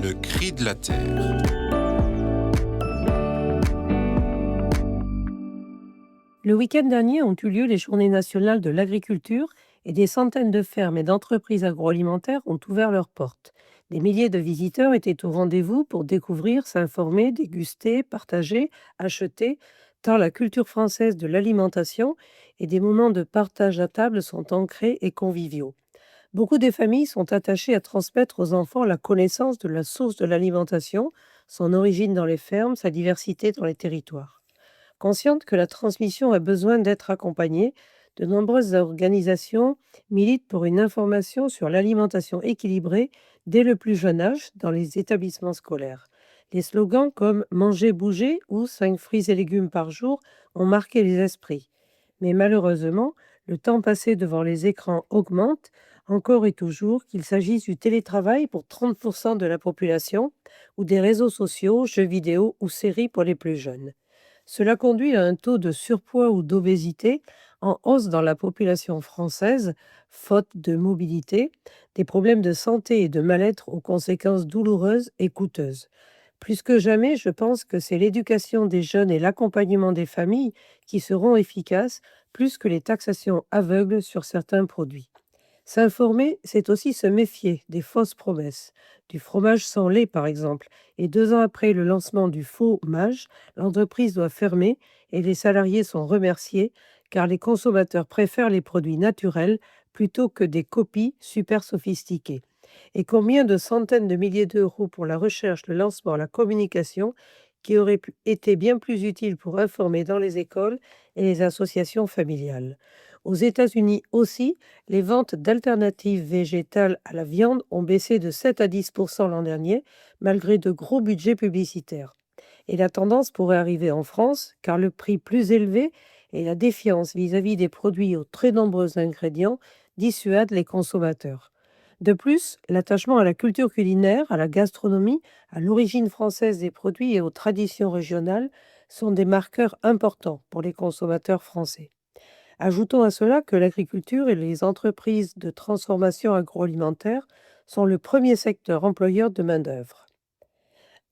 Le cri de la terre. Le week-end dernier ont eu lieu les Journées nationales de l'agriculture et des centaines de fermes et d'entreprises agroalimentaires ont ouvert leurs portes. Des milliers de visiteurs étaient au rendez-vous pour découvrir, s'informer, déguster, partager, acheter, tant la culture française de l'alimentation et des moments de partage à table sont ancrés et conviviaux. Beaucoup de familles sont attachées à transmettre aux enfants la connaissance de la source de l'alimentation, son origine dans les fermes, sa diversité dans les territoires. Consciente que la transmission a besoin d'être accompagnée, de nombreuses organisations militent pour une information sur l'alimentation équilibrée dès le plus jeune âge dans les établissements scolaires. Les slogans comme Manger, bouger ou 5 fruits et légumes par jour ont marqué les esprits. Mais malheureusement, le temps passé devant les écrans augmente encore et toujours, qu'il s'agisse du télétravail pour 30% de la population ou des réseaux sociaux, jeux vidéo ou séries pour les plus jeunes. Cela conduit à un taux de surpoids ou d'obésité en hausse dans la population française, faute de mobilité, des problèmes de santé et de mal-être aux conséquences douloureuses et coûteuses. Plus que jamais, je pense que c'est l'éducation des jeunes et l'accompagnement des familles qui seront efficaces, plus que les taxations aveugles sur certains produits. S'informer, c'est aussi se méfier des fausses promesses. Du fromage sans lait, par exemple. Et 2 ans après le lancement du faux mage, l'entreprise doit fermer et les salariés sont remerciés car les consommateurs préfèrent les produits naturels plutôt que des copies super sophistiquées. Et combien de centaines de milliers d'euros pour la recherche, le lancement, la communication qui auraient été bien plus utiles pour informer dans les écoles et les associations familiales. Aux États-Unis aussi, les ventes d'alternatives végétales à la viande ont baissé de 7 à 10% l'an dernier, malgré de gros budgets publicitaires. Et la tendance pourrait arriver en France, car le prix plus élevé et la défiance vis-à-vis des produits aux très nombreux ingrédients dissuadent les consommateurs. De plus, l'attachement à la culture culinaire, à la gastronomie, à l'origine française des produits et aux traditions régionales sont des marqueurs importants pour les consommateurs français. Ajoutons à cela que l'agriculture et les entreprises de transformation agroalimentaire sont le premier secteur employeur de main-d'œuvre.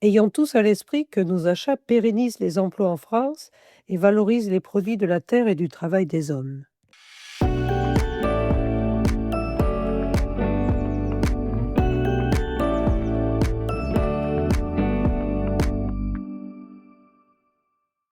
Ayant tous à l'esprit que nos achats pérennisent les emplois en France et valorisent les produits de la terre et du travail des hommes.